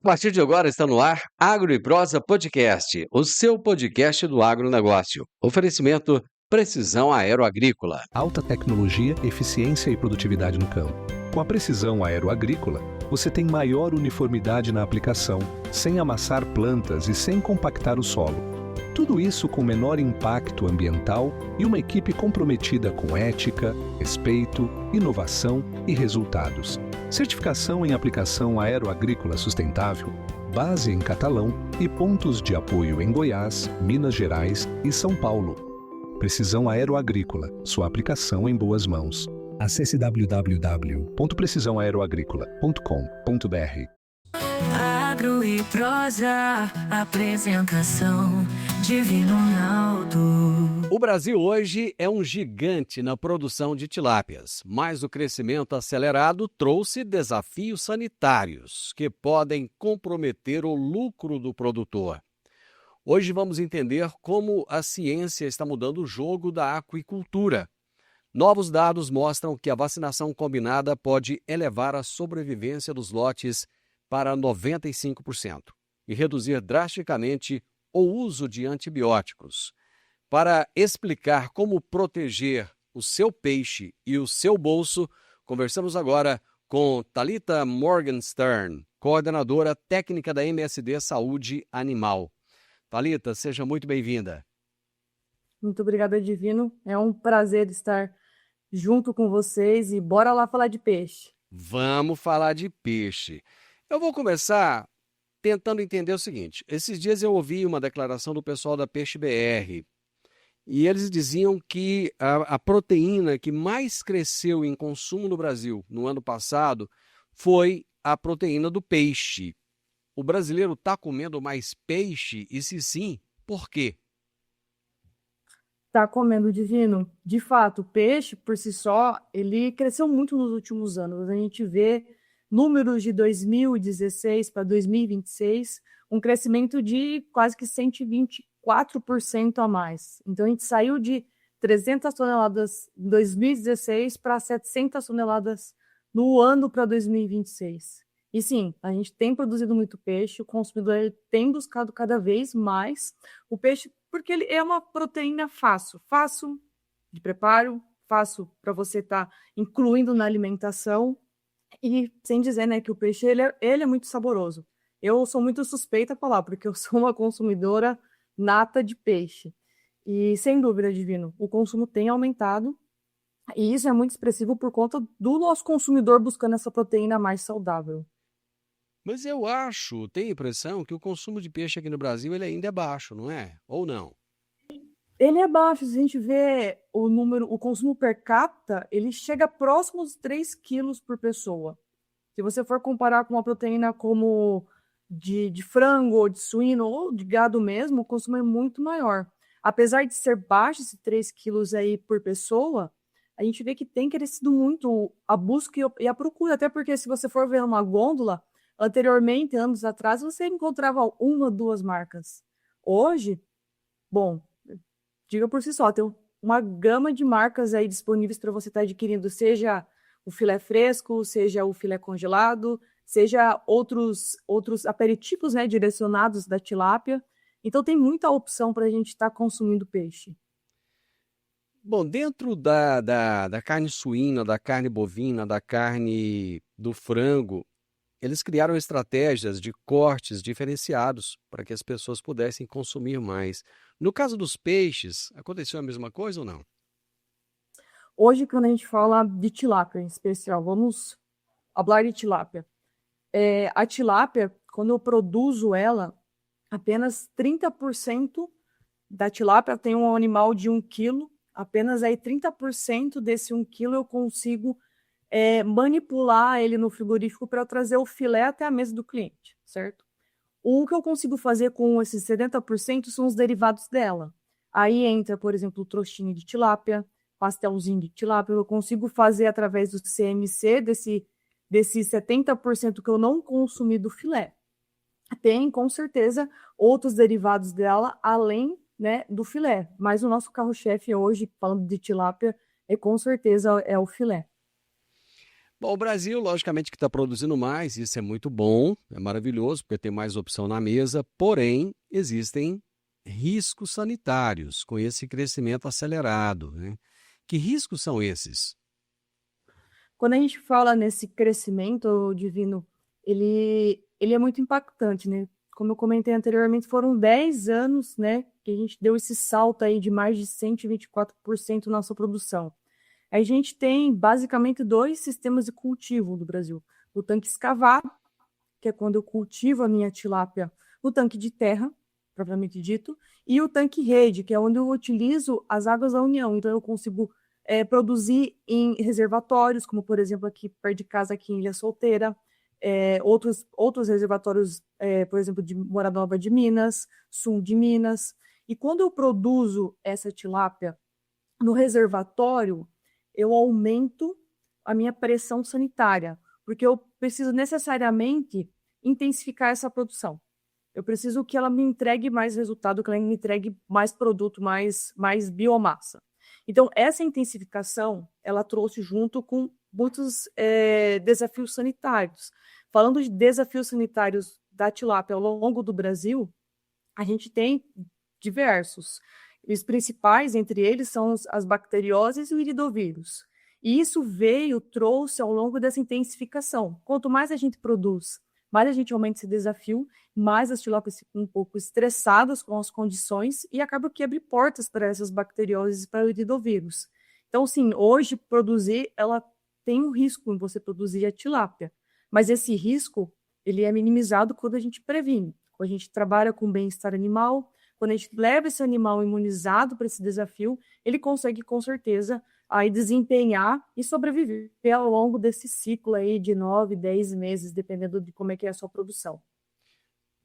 A partir de agora está no ar Agro e Prosa Podcast, o seu podcast do agronegócio. Oferecimento Precisão Aeroagrícola. Alta tecnologia, eficiência e produtividade no campo. Com a Precisão Aeroagrícola, você tem maior uniformidade na aplicação, sem amassar plantas e sem compactar o solo. Tudo isso com menor impacto ambiental e uma equipe comprometida com ética, respeito, inovação e resultados. Certificação em aplicação aeroagrícola sustentável, base em Catalão e pontos de apoio em Goiás, Minas Gerais e São Paulo. Precisão Aeroagrícola, sua aplicação em boas mãos. Acesse www.precisãoaeroagrícola.com.br. Agro e Prosa, apresentação Divino Ronaldo. O Brasil hoje é um gigante na produção de tilápias, mas o crescimento acelerado trouxe desafios sanitários que podem comprometer o lucro do produtor. Hoje vamos entender como a ciência está mudando o jogo da aquicultura. Novos dados mostram que a vacinação combinada pode elevar a sobrevivência dos lotes para 95% e reduzir drasticamente o uso de antibióticos. Para explicar como proteger o seu peixe e o seu bolso, conversamos agora com Thalita Morgenstern, coordenadora técnica da MSD Saúde Animal. Thalita, seja muito bem-vinda. Muito obrigada, Divino. É um prazer estar junto com vocês e bora lá falar de peixe. Vamos falar de peixe. Eu vou começar tentando entender o seguinte. Esses dias eu ouvi uma declaração do pessoal da Peixe BR e eles diziam que a proteína que mais cresceu em consumo no Brasil no ano passado foi a proteína do peixe. O brasileiro está comendo mais peixe? E se sim, por quê? Tá comendo, Divino. De fato, o peixe, por si só, ele cresceu muito nos últimos anos. A gente vê números de 2016 para 2026, um crescimento de quase que 124% a mais. Então, a gente saiu de 300 toneladas em 2016 para 700 toneladas no ano para 2026. E sim, a gente tem produzido muito peixe, o consumidor ele tem buscado cada vez mais o peixe, porque ele é uma proteína fácil de preparo, fácil para você estar incluindo na alimentação, e sem dizer, né, que o peixe ele é muito saboroso. Eu sou muito suspeita a falar, porque eu sou uma consumidora nata de peixe. E sem dúvida, Divino, o consumo tem aumentado, e isso é muito expressivo por conta do nosso consumidor buscando essa proteína mais saudável. Mas eu tenho a impressão que o consumo de peixe aqui no Brasil ele ainda é baixo, não é? Ou não? Ele é baixo, se a gente vê o consumo per capita, ele chega próximo aos 3 quilos por pessoa. Se você for comparar com uma proteína como de frango, ou de suíno, ou de gado mesmo, o consumo é muito maior. Apesar de ser baixo esse 3 quilos aí por pessoa, a gente vê que tem crescido muito a busca e a procura, até porque se você for ver uma gôndola, anteriormente, anos atrás, você encontrava uma, duas marcas. Hoje, bom, diga por si só, tem uma gama de marcas aí disponíveis para você estar adquirindo, seja o filé fresco, seja o filé congelado, seja outros aperitivos, né, direcionados da tilápia. Então tem muita opção para a gente estar consumindo peixe. Bom, dentro da carne suína, da carne bovina, da carne do frango, eles criaram estratégias de cortes diferenciados para que as pessoas pudessem consumir mais. No caso dos peixes, aconteceu a mesma coisa ou não? Hoje, quando a gente fala de tilápia em especial, vamos falar de tilápia. A tilápia, quando eu produzo ela, apenas 30% da tilápia tem um animal de 1 quilo, apenas aí 30% desse 1 quilo eu consigo manipular ele no frigorífico para trazer o filé até a mesa do cliente, certo? O que eu consigo fazer com esses 70% são os derivados dela. Aí entra, por exemplo, o trouxinha de tilápia, pastelzinho de tilápia, eu consigo fazer através do CMC desse 70% que eu não consumi do filé. Tem, com certeza, outros derivados dela, além, né, do filé. Mas o nosso carro-chefe hoje, falando de tilápia, com certeza é o filé. Bom, o Brasil, logicamente, que está produzindo mais, isso é muito bom, é maravilhoso, porque tem mais opção na mesa, porém, existem riscos sanitários com esse crescimento acelerado, né? Que riscos são esses? Quando a gente fala nesse crescimento divino, ele é muito impactante, né? Como eu comentei anteriormente, foram 10 anos, né, que a gente deu esse salto aí de mais de 124% na nossa produção. A gente tem basicamente dois sistemas de cultivo no Brasil. O tanque escavado, que é quando eu cultivo a minha tilápia no tanque de terra, propriamente dito, e o tanque rede, que é onde eu utilizo as águas da União. Então eu consigo produzir em reservatórios, como por exemplo aqui perto de casa, aqui em Ilha Solteira, outros reservatórios, por exemplo, de Morada Nova de Minas, sul de Minas. E quando eu produzo essa tilápia no reservatório, eu aumento a minha pressão sanitária, porque eu preciso necessariamente intensificar essa produção. Eu preciso que ela me entregue mais resultado, que ela me entregue mais produto, mais biomassa. Então, essa intensificação, ela trouxe junto com muitos desafios sanitários. Falando de desafios sanitários da tilápia ao longo do Brasil, a gente tem diversos. E os principais entre eles são as bacterioses e o iridovírus. E isso trouxe ao longo dessa intensificação. Quanto mais a gente produz, mais a gente aumenta esse desafio, mais as tilápias ficam um pouco estressadas com as condições e acaba que abre portas para essas bacterioses e para o iridovírus. Então, sim, hoje produzir, ela tem um risco em você produzir a tilápia, mas esse risco, ele é minimizado quando a gente previne, quando a gente trabalha com bem-estar animal, quando a gente leva esse animal imunizado para esse desafio, ele consegue, com certeza, aí desempenhar e sobreviver ao longo desse ciclo aí de 9, 10 meses, dependendo de como é que é a sua produção.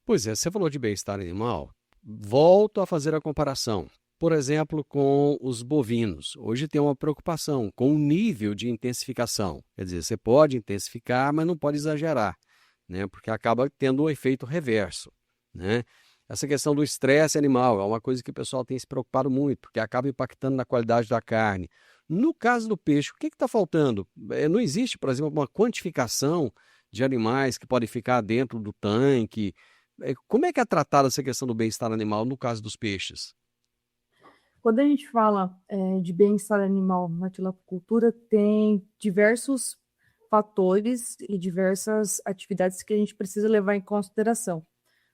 Pois é, você falou de bem-estar animal. Volto a fazer a comparação. Por exemplo, com os bovinos. Hoje tem uma preocupação com o nível de intensificação. Quer dizer, você pode intensificar, mas não pode exagerar, né? Porque acaba tendo um efeito reverso, né? Essa questão do estresse animal é uma coisa que o pessoal tem se preocupado muito, porque acaba impactando na qualidade da carne. No caso do peixe, o que está faltando? Não existe, por exemplo, uma quantificação de animais que podem ficar dentro do tanque. Como é que é tratada essa questão do bem-estar animal no caso dos peixes? Quando a gente fala de bem-estar animal na tilapicultura, tem diversos fatores e diversas atividades que a gente precisa levar em consideração.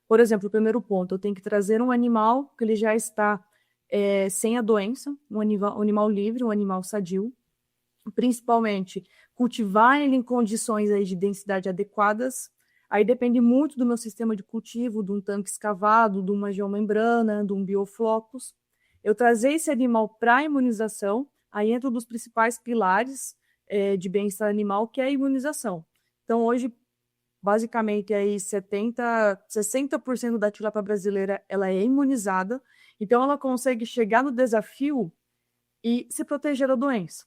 Por exemplo, o primeiro ponto, eu tenho que trazer um animal que ele já está sem a doença, um animal livre, um animal sadio, principalmente cultivar ele em condições aí de densidade adequadas. Aí depende muito do meu sistema de cultivo, de um tanque escavado, de uma geomembrana, de um bioflocos. Eu trazer esse animal para a imunização, aí entra um dos principais pilares de bem-estar animal, que é a imunização. Então, hoje, basicamente, aí 60% da tilápia brasileira ela é imunizada, então ela consegue chegar no desafio e se proteger da doença.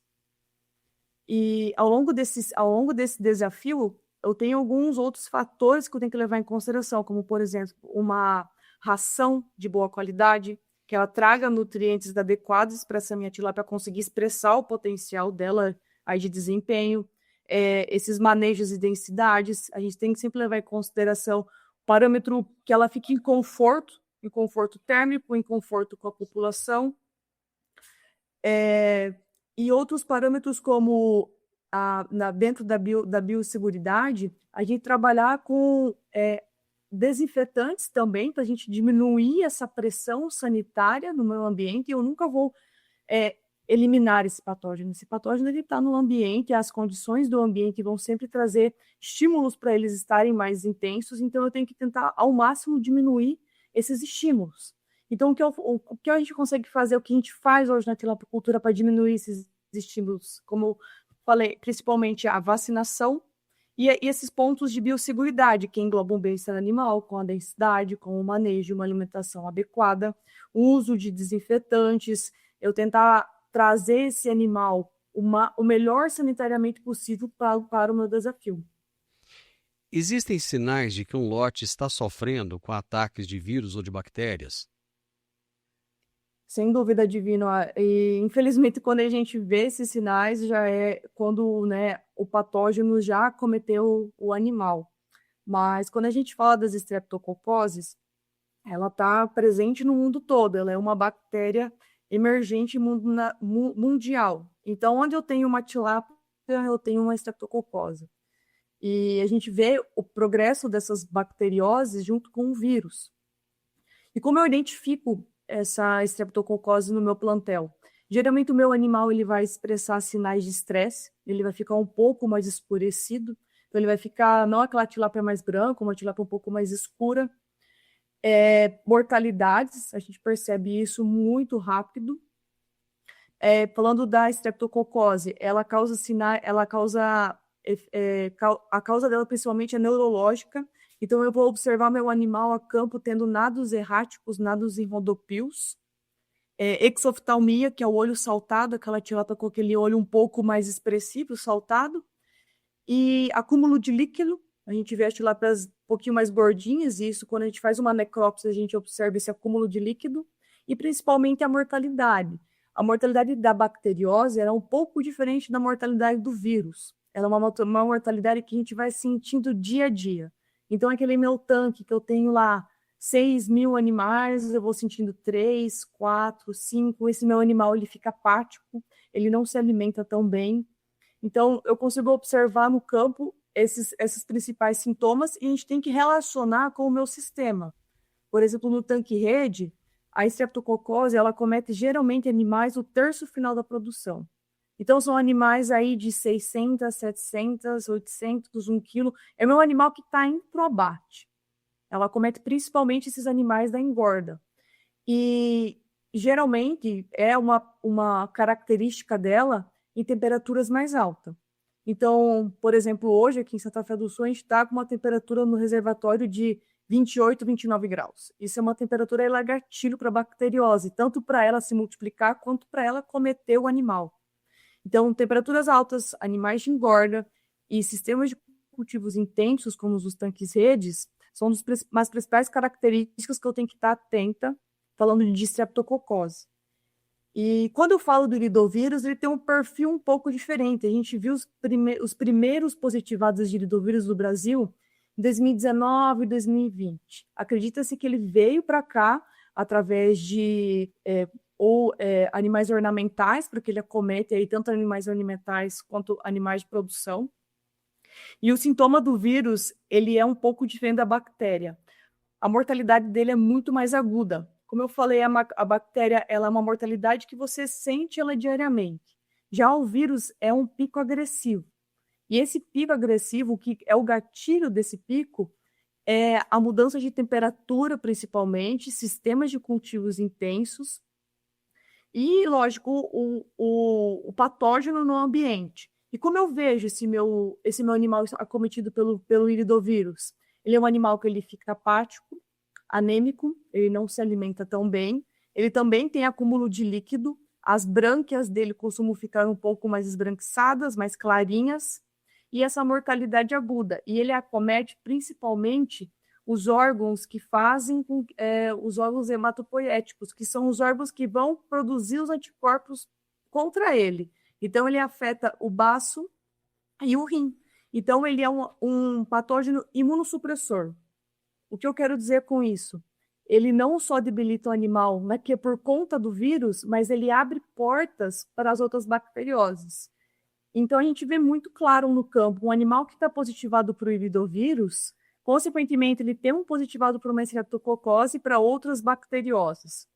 E ao longo desse desafio, eu tenho alguns outros fatores que eu tenho que levar em consideração, como, por exemplo, uma ração de boa qualidade, que ela traga nutrientes adequados para essa minha tilápia conseguir expressar o potencial dela aí de desempenho, esses manejos e densidades, a gente tem que sempre levar em consideração o parâmetro que ela fique em conforto térmico, em conforto com a população, e outros parâmetros como dentro da biosseguridade, a gente trabalhar com desinfetantes também, para a gente diminuir essa pressão sanitária no meu ambiente. Eu nunca vou eliminar esse patógeno. Esse patógeno está no ambiente, as condições do ambiente vão sempre trazer estímulos para eles estarem mais intensos, então eu tenho que tentar ao máximo diminuir esses estímulos. Então, o que a gente consegue fazer, o que a gente faz hoje na tilapicultura para diminuir esses estímulos, como eu falei, principalmente a vacinação, e esses pontos de biosseguridade, que englobam o bem-estar animal, com a densidade, com o manejo, uma alimentação adequada, o uso de desinfetantes, eu tentar trazer esse animal o melhor sanitariamente possível para o meu desafio. Existem sinais de que um lote está sofrendo com ataques de vírus ou de bactérias? Sem dúvida, Divino. E infelizmente, quando a gente vê esses sinais, já é quando, né, o patógeno já acometeu o animal. Mas quando a gente fala das estreptococoses, ela está presente no mundo todo. Ela é uma bactéria emergente mundial. Então, onde eu tenho uma tilápia, eu tenho uma estreptococose. E a gente vê o progresso dessas bacterioses junto com o vírus. E como eu identifico essa estreptococose no meu plantel? Geralmente o meu animal ele vai expressar sinais de estresse, ele vai ficar um pouco mais escurecido, então ele vai ficar não aquela tilápia mais branca, uma tilápia um pouco mais escura. Mortalidades, a gente percebe isso muito rápido. Falando da estreptococose, ela causa sinais, a causa dela principalmente é neurológica. Então, eu vou observar meu animal a campo tendo nados erráticos, nados em rodopios, exoftalmia, que é o olho saltado, aquela tilápia com aquele olho um pouco mais expressivo, saltado, e acúmulo de líquido. A gente vê as tilápias um pouquinho mais gordinhas, e isso, quando a gente faz uma necrópsia, a gente observa esse acúmulo de líquido, e principalmente a mortalidade. A mortalidade da bacteriose era um pouco diferente da mortalidade do vírus. Ela é uma mortalidade que a gente vai sentindo dia a dia. Então, aquele meu tanque que eu tenho lá 6.000 animais, eu vou sentindo 3, 4, 5. Esse meu animal ele fica apático, ele não se alimenta tão bem. Então, eu consigo observar no campo esses principais sintomas e a gente tem que relacionar com o meu sistema. Por exemplo, no tanque-rede, a estreptococose ela comete geralmente animais no terço final da produção. Então, são animais aí de 600, 700, 800, 1 quilo. É meu animal que está em probate. Ela comete principalmente esses animais da engorda. E, geralmente, é uma característica dela em temperaturas mais altas. Então, por exemplo, hoje aqui em Santa Fé do Sul, a gente está com uma temperatura no reservatório de 28, 29 graus. Isso é uma temperatura ela é gatilho para a bacteriose, tanto para ela se multiplicar, quanto para ela cometer o animal. Então, temperaturas altas, animais de engorda e sistemas de cultivos intensos, como os tanques-redes, são as principais características que eu tenho que estar atenta, falando de estreptococose. E quando eu falo do iridovírus, ele tem um perfil um pouco diferente. A gente viu os primeiros positivados de iridovírus no Brasil em 2019 e 2020. Acredita-se que ele veio para cá através de animais ornamentais, porque ele acomete aí tanto animais ornamentais quanto animais de produção. E o sintoma do vírus, ele é um pouco diferente da bactéria. A mortalidade dele é muito mais aguda. Como eu falei, a bactéria ela é uma mortalidade que você sente ela diariamente. Já o vírus é um pico agressivo. E esse pico agressivo, o que é o gatilho desse pico, é a mudança de temperatura, principalmente, sistemas de cultivos intensos e, lógico, o patógeno no ambiente. E como eu vejo esse meu animal acometido pelo iridovírus? Ele é um animal que ele fica apático, anêmico, ele não se alimenta tão bem, ele também tem acúmulo de líquido, as brânquias dele costumam ficar um pouco mais esbranquiçadas, mais clarinhas, e essa mortalidade aguda. E ele acomete principalmente os órgãos que fazem os órgãos hematopoéticos, que são os órgãos que vão produzir os anticorpos contra ele. Então, ele afeta o baço e o rim. Então, ele é um patógeno imunossupressor. O que eu quero dizer com isso? Ele não só debilita o animal, né, que é por conta do vírus, mas ele abre portas para as outras bacterioses. Então, a gente vê muito claro no campo um animal que está positivado para o iridovírus, consequentemente, ele tem um positivado para uma estreptococose e para outras bacterioses.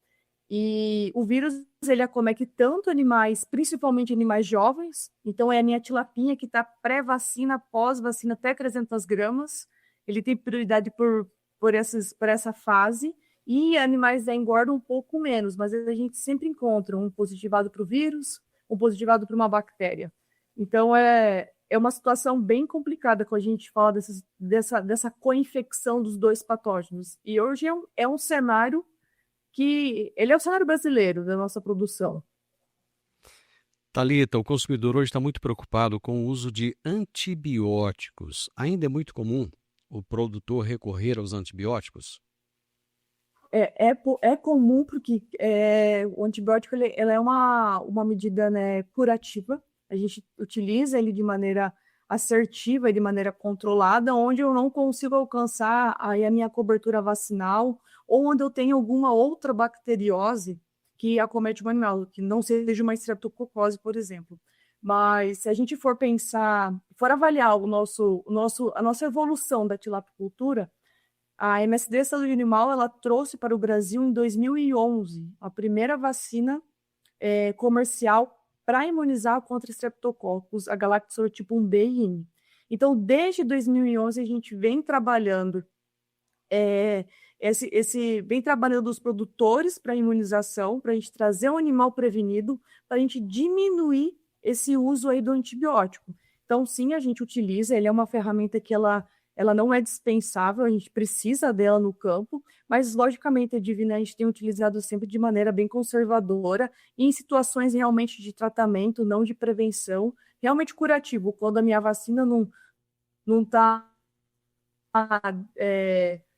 E o vírus, ele acomete tanto animais, principalmente animais jovens, então é a minha tilapinha que está pré-vacina, pós-vacina até 300 gramas, ele tem prioridade por essa fase, e animais da engorda um pouco menos, mas a gente sempre encontra um positivado para o vírus, um positivado para uma bactéria. Então, é uma situação bem complicada quando a gente fala dessa co-infecção dos dois patógenos. E hoje é um cenário que ele é o cenário brasileiro da nossa produção. Thalita, o consumidor hoje está muito preocupado com o uso de antibióticos. Ainda é muito comum o produtor recorrer aos antibióticos? É comum porque o antibiótico ele é uma medida, né, curativa. A gente utiliza ele de maneira assertiva e de maneira controlada, onde eu não consigo alcançar aí a minha cobertura vacinal ou onde eu tenho alguma outra bacteriose que acomete o animal, que não seja uma estreptococose, por exemplo. Mas se a gente for pensar, for avaliar a nossa evolução da tilapicultura, a MSD Saúde Animal ela trouxe para o Brasil em 2011 a primeira vacina comercial para imunizar contra estreptococcus, a galactoserotipo 1B e IN. Então, desde 2011 a gente vem trabalhando vem trabalhando os produtores para imunização, para a gente trazer um animal prevenido, para a gente diminuir esse uso aí do antibiótico. Então, sim, a gente utiliza, ele é uma ferramenta que ela não é dispensável, a gente precisa dela no campo, mas, logicamente, a Divina a gente tem utilizado sempre de maneira bem conservadora, e em situações realmente de tratamento, não de prevenção, realmente curativo, quando a minha vacina não está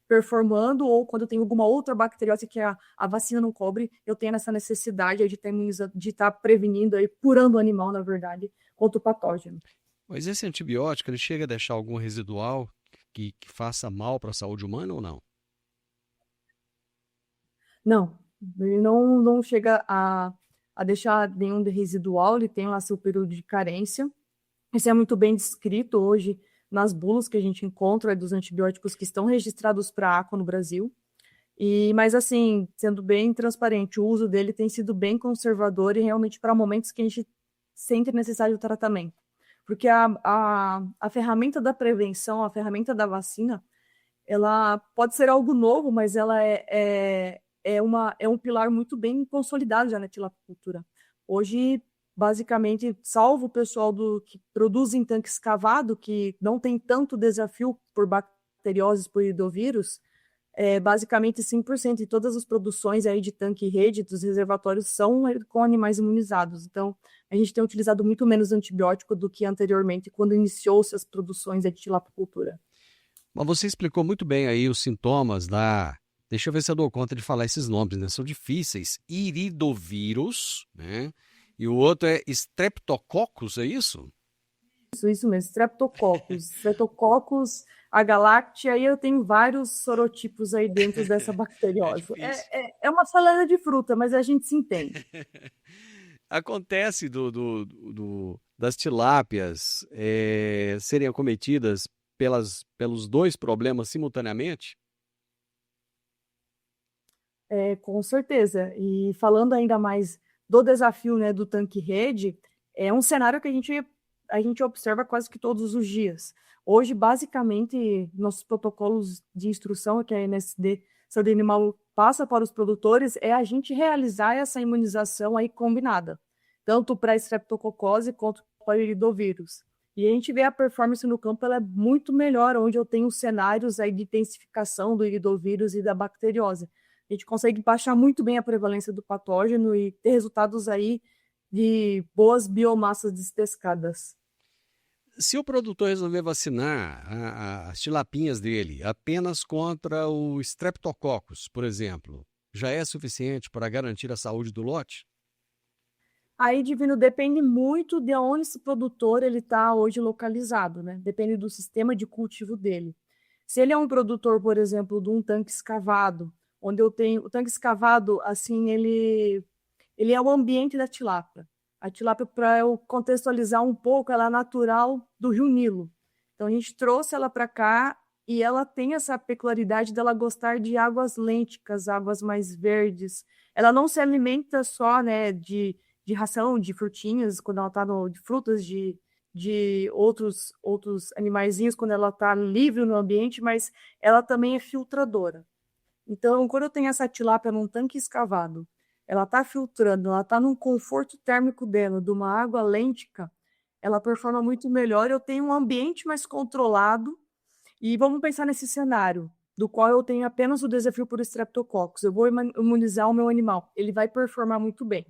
performando, ou quando eu tenho alguma outra bacteriose que a vacina não cobre, eu tenho essa necessidade de estar prevenindo, aí, curando o animal, na verdade, contra o patógeno. Mas esse antibiótico, ele chega a deixar algum residual que faça mal para a saúde humana ou não? Não, ele não chega a deixar nenhum residual, ele tem lá seu período de carência. Isso é muito bem descrito hoje nas bulas que a gente encontra dos antibióticos que estão registrados para aqua no Brasil. Mas, assim, sendo bem transparente, o uso dele tem sido bem conservador e realmente para momentos que a gente sente necessário o tratamento. Porque a ferramenta da prevenção, a ferramenta da vacina, ela pode ser algo novo, mas ela é um pilar muito bem consolidado já na tilapicultura. Hoje, basicamente, salvo o pessoal que produz em tanque escavado, que não tem tanto desafio por bacterioses, por idovírus, basicamente 100% de todas as produções aí de tanque e rede dos reservatórios são com animais imunizados. Então, a gente tem utilizado muito menos antibiótico do que anteriormente, quando iniciou-se as produções de tilapicultura. Mas você explicou muito bem aí os sintomas da... Deixa eu ver se eu dou conta de falar esses nomes, né? São difíceis. Iridovírus, né? E o outro é Streptococcus, é isso? Isso mesmo, Streptococcus agalactiae, aí eu tenho vários sorotipos aí dentro dessa bacteriose. É uma salada de fruta, mas a gente se entende. Acontece das tilápias serem acometidas pelos dois problemas simultaneamente? Com certeza. E falando ainda mais do desafio, né, do tanque-rede, é um cenário que a gente observa quase que todos os dias. Hoje, basicamente, nossos protocolos de instrução que a MSD Saúde Animal passa para os produtores é a gente realizar essa imunização aí combinada, tanto para a estreptococose quanto para o iridovírus. E a gente vê a performance no campo, ela é muito melhor, onde eu tenho cenários aí de intensificação do iridovírus e da bacteriose. A gente consegue baixar muito bem a prevalência do patógeno e ter resultados aí de boas biomassas despescadas. Se o produtor resolver vacinar as tilapinhas dele apenas contra o Streptococcus, por exemplo, já é suficiente para garantir a saúde do lote? Aí, Divino, depende muito de onde esse produtor está hoje localizado, né? Depende do sistema de cultivo dele. Se ele é um produtor, por exemplo, de um tanque escavado, onde eu tenho... O tanque escavado, assim, ele é o ambiente da tilápia. A tilápia, para eu contextualizar um pouco, ela é natural do Rio Nilo. Então, a gente trouxe ela para cá e ela tem essa peculiaridade dela gostar de águas lênticas, águas mais verdes. Ela não se alimenta só, né, de ração, de frutinhas, quando ela está de frutas, de outros animaizinhos, quando ela está livre no ambiente, mas ela também é filtradora. Então, quando eu tenho essa tilápia num tanque escavado, ela está filtrando, ela está num conforto térmico dela, de uma água lêntica, ela performa muito melhor, eu tenho um ambiente mais controlado, e vamos pensar nesse cenário, do qual eu tenho apenas o desafio por Streptococcus, eu vou imunizar o meu animal, ele vai performar muito bem.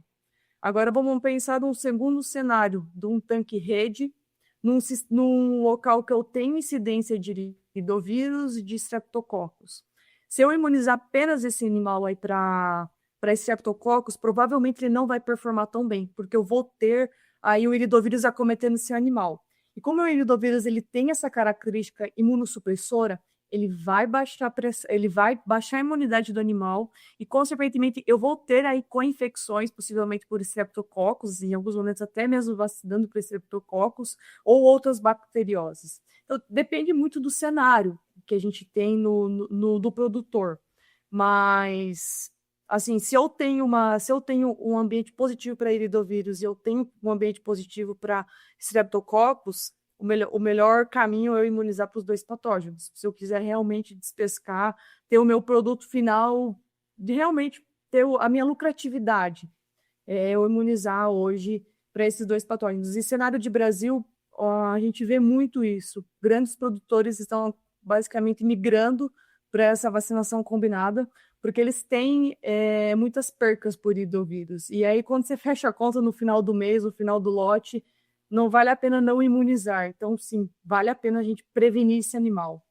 Agora vamos pensar num segundo cenário, de um tanque-rede, num local que eu tenho incidência de iridovírus e de Streptococcus. Se eu imunizar apenas esse animal aí para Streptococcus, provavelmente ele não vai performar tão bem, porque eu vou ter aí o iridovírus acometendo esse animal. E como o iridovírus ele tem essa característica imunossupressora, ele vai baixar a imunidade do animal e, consequentemente, eu vou ter aí co-infecções, possivelmente por Streptococcus, em alguns momentos até mesmo vacinando por Streptococcus ou outras bacterioses. Então, depende muito do cenário que a gente tem do produtor. Mas, assim, se eu tenho um ambiente positivo para iridovírus e eu tenho um ambiente positivo para Streptococcus, o melhor caminho é eu imunizar para os dois patógenos. Se eu quiser realmente despescar, ter o meu produto final, de realmente ter a minha lucratividade, eu imunizar hoje para esses dois patógenos. E cenário de Brasil, a gente vê muito isso. Grandes produtores estão basicamente migrando para essa vacinação combinada, porque eles têm muitas percas por iridovírus. E aí, quando você fecha a conta no final do mês, no final do lote, não vale a pena não imunizar. Então, sim, vale a pena a gente prevenir esse animal.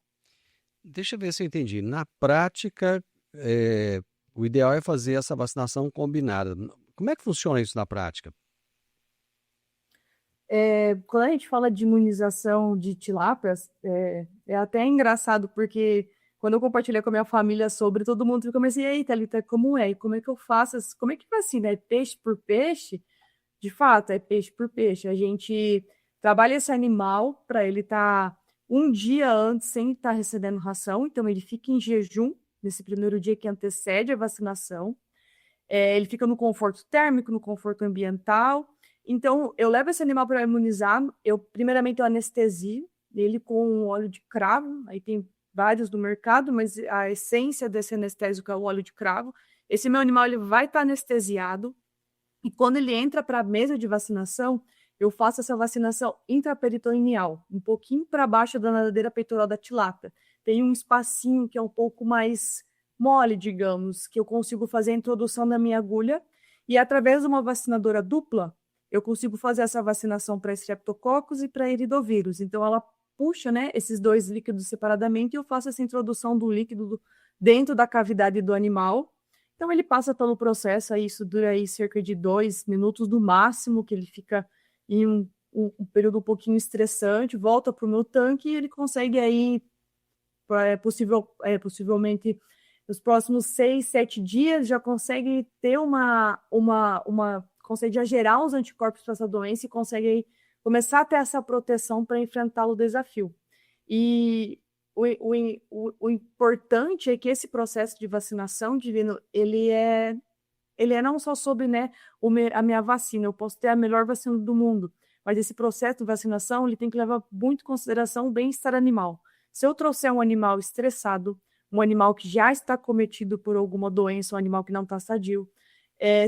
Deixa eu ver se eu entendi. Na prática, o ideal é fazer essa vacinação combinada. Como é que funciona isso na prática? Quando a gente fala de imunização de tilápias, é até engraçado, porque quando eu compartilhei com a minha família sobre, todo mundo ficou assim, e aí, Thalita, como é? E como é que eu faço? Como é que vacina? É peixe por peixe? De fato, é peixe por peixe. A gente trabalha esse animal para ele estar um dia antes sem estar recebendo ração, então ele fica em jejum nesse primeiro dia que antecede a vacinação. Ele fica no conforto térmico, no conforto ambiental. Então, eu levo esse animal para imunizar. Primeiramente, eu anestesio ele com óleo de cravo. Aí tem vários no mercado, mas a essência desse anestésico é o óleo de cravo. Esse meu animal ele vai estar anestesiado. E quando ele entra para a mesa de vacinação, eu faço essa vacinação intraperitoneal, um pouquinho para baixo da nadadeira peitoral da tilápia. Tem um espacinho que é um pouco mais mole, digamos, que eu consigo fazer a introdução da minha agulha e através de uma vacinadora dupla, eu consigo fazer essa vacinação para Streptococcus e para iridovírus. Então, ela puxa, né, esses dois líquidos separadamente e eu faço essa introdução do líquido dentro da cavidade do animal. Então, ele passa pelo processo, aí isso dura aí cerca de 2 minutos no máximo, que ele fica em um período um pouquinho estressante, volta para o meu tanque e ele consegue aí, possivelmente, nos próximos 6, 7 dias, já consegue ter consegue já gerar os anticorpos para essa doença e consegue aí começar a ter essa proteção para enfrentar o desafio. E o importante é que esse processo de vacinação, Divino, ele é não só sobre, né, a minha vacina, eu posso ter a melhor vacina do mundo, mas esse processo de vacinação ele tem que levar muito em consideração o bem-estar animal. Se eu trouxer um animal estressado, um animal que já está cometido por alguma doença, um animal que não está sadio,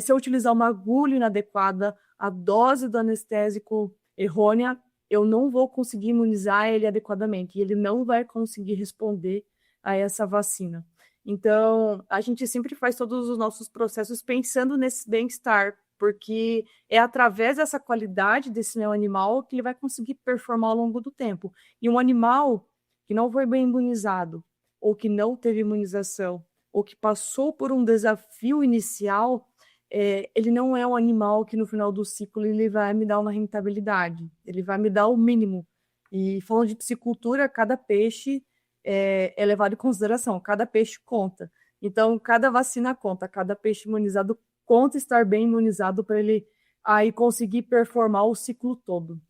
se eu utilizar uma agulha inadequada, a dose do anestésico errônea, eu não vou conseguir imunizar ele adequadamente e ele não vai conseguir responder a essa vacina. Então, a gente sempre faz todos os nossos processos pensando nesse bem-estar, porque é através dessa qualidade desse meu animal que ele vai conseguir performar ao longo do tempo. E um animal que não foi bem imunizado, ou que não teve imunização, ou que passou por um desafio inicial, ele não é um animal que no final do ciclo ele vai me dar uma rentabilidade, ele vai me dar o mínimo. E falando de piscicultura, cada peixe é levado em consideração, cada peixe conta. Então, cada vacina conta, cada peixe imunizado conta estar bem imunizado para ele aí conseguir performar o ciclo todo.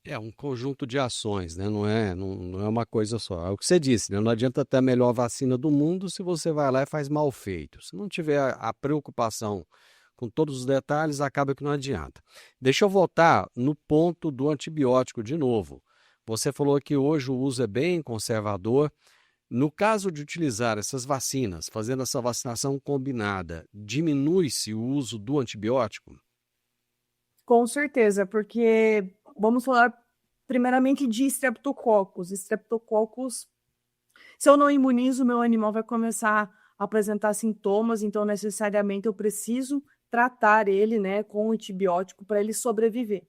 É um conjunto de ações, né? Não é uma coisa só. É o que você disse, né? Não adianta ter a melhor vacina do mundo se você vai lá e faz mal feito. Se não tiver a preocupação com todos os detalhes, acaba que não adianta. Deixa eu voltar no ponto do antibiótico de novo. Você falou que hoje o uso é bem conservador. No caso de utilizar essas vacinas, fazendo essa vacinação combinada, diminui-se o uso do antibiótico? Com certeza, porque vamos falar primeiramente de Streptococcus. Streptococcus, se eu não imunizo, meu animal vai começar a apresentar sintomas, então necessariamente eu preciso tratar ele, né, com antibiótico para ele sobreviver.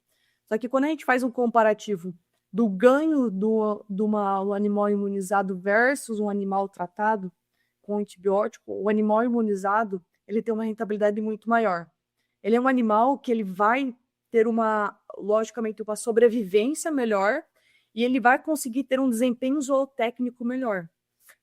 Só que quando a gente faz um comparativo do ganho do animal imunizado versus um animal tratado, com antibiótico, o animal imunizado, ele tem uma rentabilidade muito maior. Ele é um animal que ele vai ter logicamente, uma sobrevivência melhor e ele vai conseguir ter um desempenho zootécnico melhor.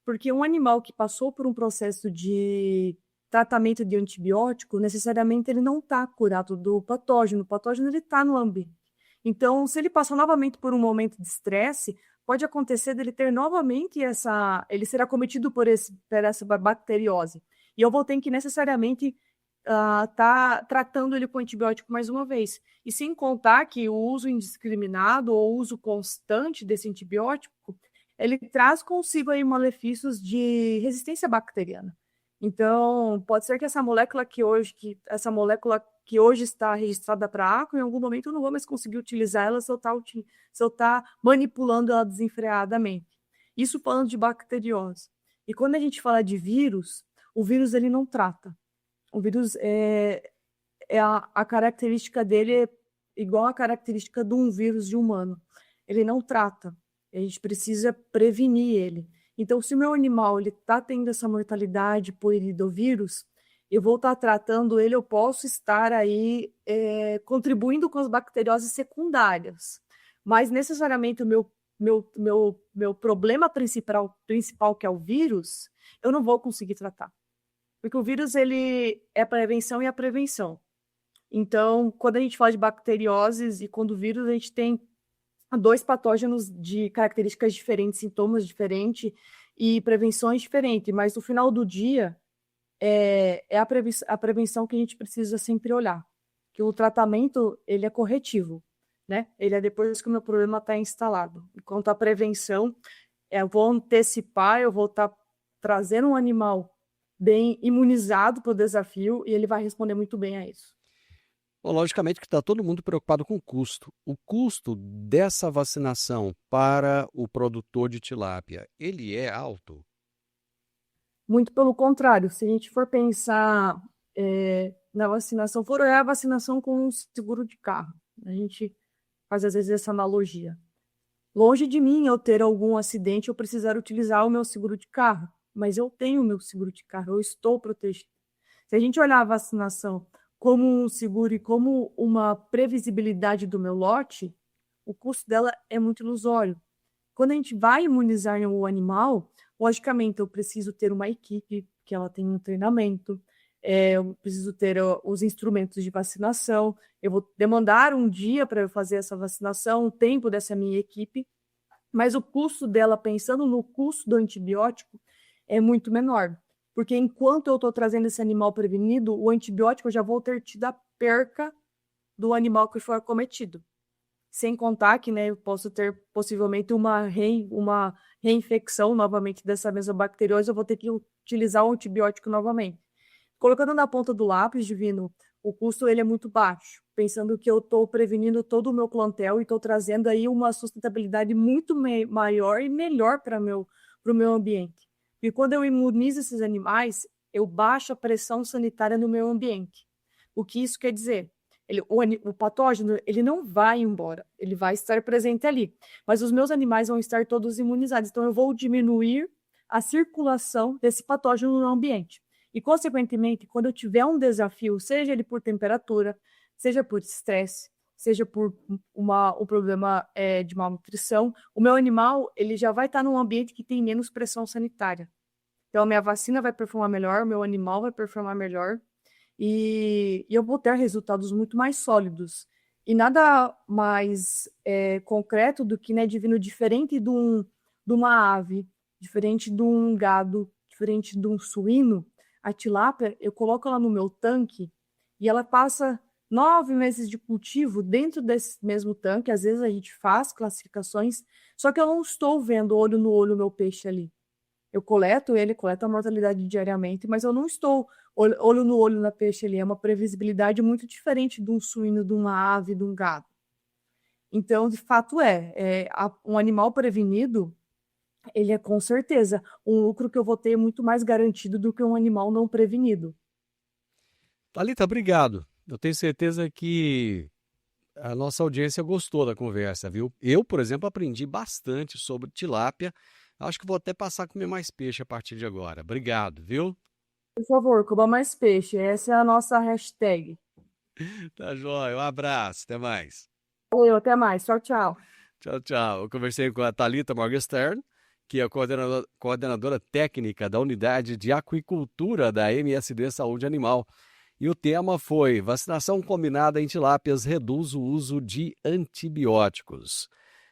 Porque um animal que passou por um processo de tratamento de antibiótico, necessariamente ele não está curado do patógeno. O patógeno ele está no ambiente. Então, se ele passar novamente por um momento de estresse, pode acontecer dele ter novamente ele ser acometido por essa bacteriose. E eu vou ter que necessariamente tá tratando ele com antibiótico mais uma vez. E sem contar que o uso indiscriminado ou o uso constante desse antibiótico, ele traz consigo aí malefícios de resistência bacteriana. Então, pode ser que essa molécula que hoje está registrada para ACO, em algum momento eu não vou mais conseguir utilizar ela se eu tá manipulando ela desenfreadamente. Isso falando de bacteriose. E quando a gente fala de vírus, o vírus ele não trata. O vírus, a característica dele é igual à característica de um vírus de humano. Ele não trata. A gente precisa prevenir ele. Então, se o meu animal está tendo essa mortalidade por iridovírus, eu vou estar tratando ele, eu posso estar aí contribuindo com as bacterioses secundárias. Mas, necessariamente, o meu problema principal, que é o vírus, eu não vou conseguir tratar. Porque o vírus, ele é a prevenção e a prevenção. Então, quando a gente fala de bacterioses e quando o vírus, a gente tem 2 patógenos de características diferentes, sintomas diferentes e prevenções diferentes. Mas, no final do dia, é a prevenção que a gente precisa sempre olhar. Que o tratamento, ele é corretivo, né? Ele é depois que o meu problema está instalado. Enquanto a prevenção, eu vou antecipar, eu vou estar trazendo um animal bem imunizado para o desafio e ele vai responder muito bem a isso. Bom, logicamente que está todo mundo preocupado com o custo. O custo dessa vacinação para o produtor de tilápia, ele é alto? Muito pelo contrário, se a gente for pensar na vacinação, for olhar a vacinação com um seguro de carro. A gente faz às vezes essa analogia. Longe de mim eu ter algum acidente ou precisar utilizar o meu seguro de carro, mas eu tenho o meu seguro de carro, eu estou protegido. Se a gente olhar a vacinação como um seguro e como uma previsibilidade do meu lote, o custo dela é muito ilusório. Quando a gente vai imunizar um animal, logicamente eu preciso ter uma equipe que ela tenha um treinamento, eu preciso ter os instrumentos de vacinação, eu vou demandar um dia para eu fazer essa vacinação, o tempo dessa minha equipe, mas o custo dela, pensando no custo do antibiótico, é muito menor. Porque enquanto eu estou trazendo esse animal prevenido, o antibiótico eu já vou ter tido a perca do animal que foi acometido. Sem contar que, né, eu posso ter possivelmente uma reinfecção novamente dessa mesma bacteriose, eu vou ter que utilizar o antibiótico novamente. Colocando na ponta do lápis, Divino, o custo ele é muito baixo, pensando que eu estou prevenindo todo o meu plantel e estou trazendo aí uma sustentabilidade muito maior e melhor para o meu ambiente. E quando eu imunizo esses animais, eu baixo a pressão sanitária no meu ambiente. O que isso quer dizer? O patógeno ele não vai embora, ele vai estar presente ali. Mas os meus animais vão estar todos imunizados. Então, eu vou diminuir a circulação desse patógeno no ambiente. E, consequentemente, quando eu tiver um desafio, seja ele por temperatura, seja por estresse, seja por um problema de malnutrição, o meu animal ele já vai estar num ambiente que tem menos pressão sanitária. Então, a minha vacina vai performar melhor, o meu animal vai performar melhor e eu vou ter resultados muito mais sólidos. E nada mais concreto do que, né, Divino, diferente de uma ave, diferente de um gado, diferente de um suíno, a tilápia, eu coloco ela no meu tanque e ela passa 9 meses de cultivo dentro desse mesmo tanque. Às vezes a gente faz classificações, só que eu não estou vendo olho no olho o meu peixe ali. Eu coleto a mortalidade diariamente, mas eu não estou olho no olho na peixe ali. É uma previsibilidade muito diferente de um suíno, de uma ave, de um gado. Então, de fato, um animal prevenido, ele é com certeza um lucro que eu vou ter muito mais garantido do que um animal não prevenido. Thalita, obrigado. Eu tenho certeza que a nossa audiência gostou da conversa, viu? Eu, por exemplo, aprendi bastante sobre tilápia Acho que vou até passar a comer mais peixe a partir de agora. Obrigado, viu? Por favor, coma mais peixe. Essa é a nossa hashtag. Tá joia, um abraço, até mais. Valeu, até mais. Tchau, tchau. Tchau, tchau. Eu conversei com a Thalita Morgenstern, que é a coordenadora técnica da Unidade de Aquicultura da MSD Saúde Animal. E o tema foi: vacinação combinada em tilápias reduz o uso de antibióticos.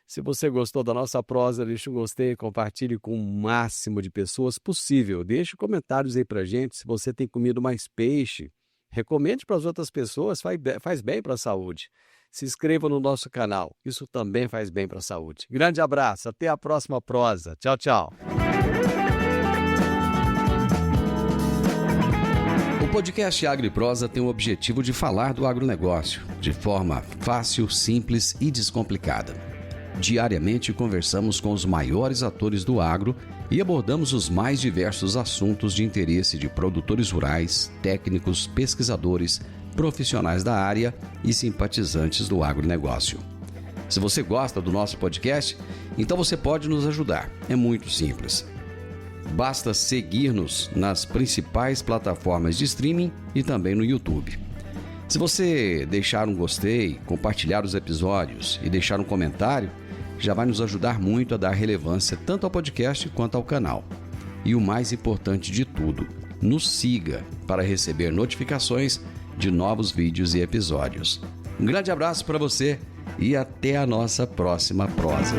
Se você gostou da nossa prosa, deixe um gostei, compartilhe com o máximo de pessoas possível. Deixe comentários aí pra gente se você tem comido mais peixe. Recomende para as outras pessoas, faz bem para a saúde. Se inscreva no nosso canal, isso também faz bem para a saúde. Grande abraço, até a próxima prosa. Tchau, tchau. O podcast Agro e Prosa tem o objetivo de falar do agronegócio de forma fácil, simples e descomplicada. Diariamente conversamos com os maiores atores do agro e abordamos os mais diversos assuntos de interesse de produtores rurais, técnicos, pesquisadores, profissionais da área e simpatizantes do agronegócio. Se você gosta do nosso podcast, então você pode nos ajudar. É muito simples. Basta seguir-nos nas principais plataformas de streaming e também no YouTube. Se você deixar um gostei, compartilhar os episódios e deixar um comentário, já vai nos ajudar muito a dar relevância tanto ao podcast quanto ao canal. E o mais importante de tudo, nos siga para receber notificações de novos vídeos e episódios. Um grande abraço para você e até a nossa próxima prosa.